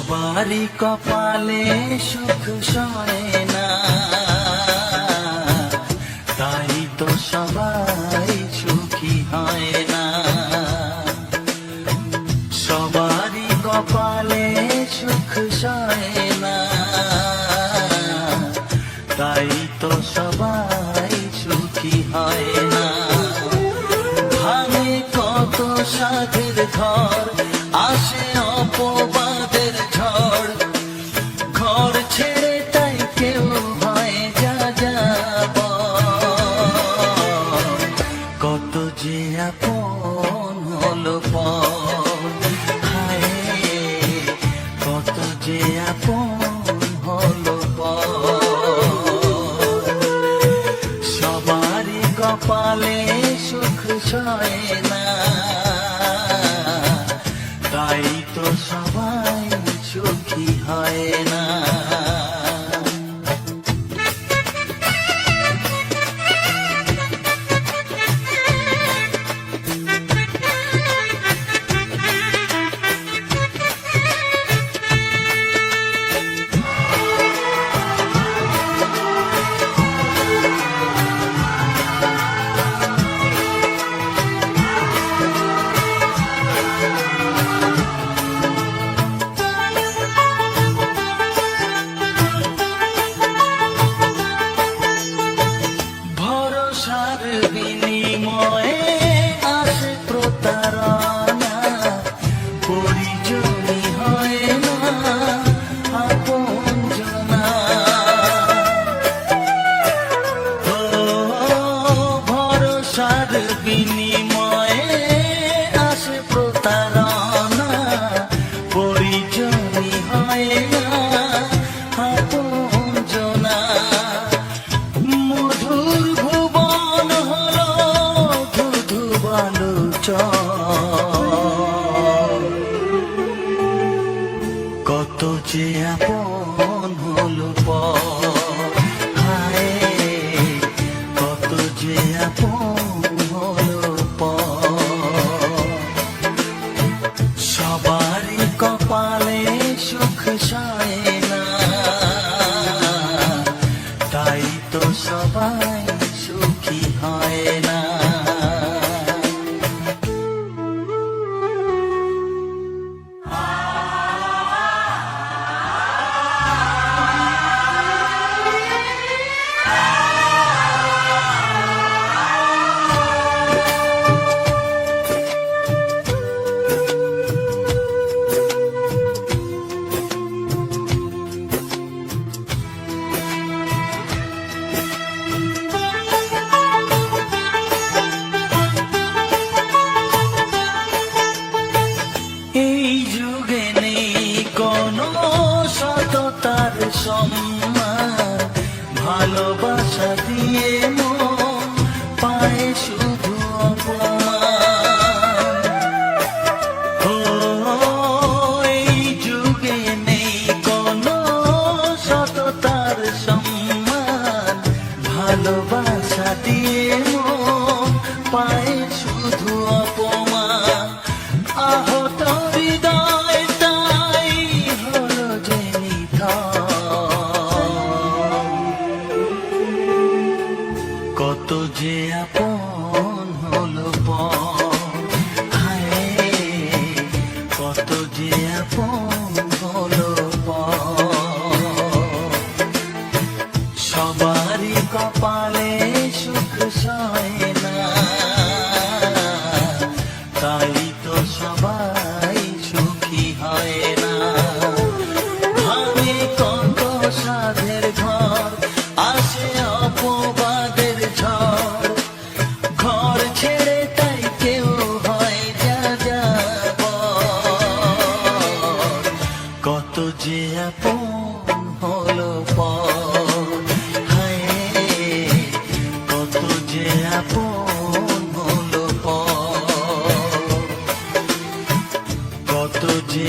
সবারই কপালে সুখ সয় না, তাই তো সবাই সুখী হয় না। সবারই কপালে সুখ সয় না, তাই তো সবাই সুখী হয় না। ভাঙে কত সাধের ঘর, আসে অপবাদের ঝড়, ঘর ছেড়ে তাই কেউ হয় যা যাব। কত যে আপন হলো পর, হায় কত যে আপন হলো পর। সবারই কপালে সুখ সয় না, তাই তো সবাই সুখী হয় না। ভরসার বিনিময়ে আসে প্রতারণা, পরিজনই হয় না আপনজনা। ও ভরসার বিনিময়ে আসে প্রতারণা, পরিজনই হয় না আপনজনা। মধুর ভুবন হলো ধুধু বালুচর, কত যে আপন হলো পর, হায় কত যে আপন হলো পর। সবারই কপালে সুখ সয় না, তাই তো সবাই সুখী হয় না। এই যুগে নেই কোনো সততার সম্মান, ভালোবাসা দিয়ে মন পায় শুধু অপমান। ও এই যুগে নেই কোনো সততার সম্মান, ভালোবাসা দিয়ে মন পায় শুধু অপমান। আহত হৃদয় তাই হলো যে নিথর, কত যে আপন হলো পর, হায় কত যে আপন হলো পর। সবারই কপালে সুখ সয় না, তাই তো সবাই সুখী হয় না। ভাঙে কত সাধের ঘর, আসে অপবাদের ঝড়, ঘর ছেড়ে তাই কেউ হয় যা যাব। কত যে আপন হলো পর, হায় কত যে আপন হলো পর। কত যে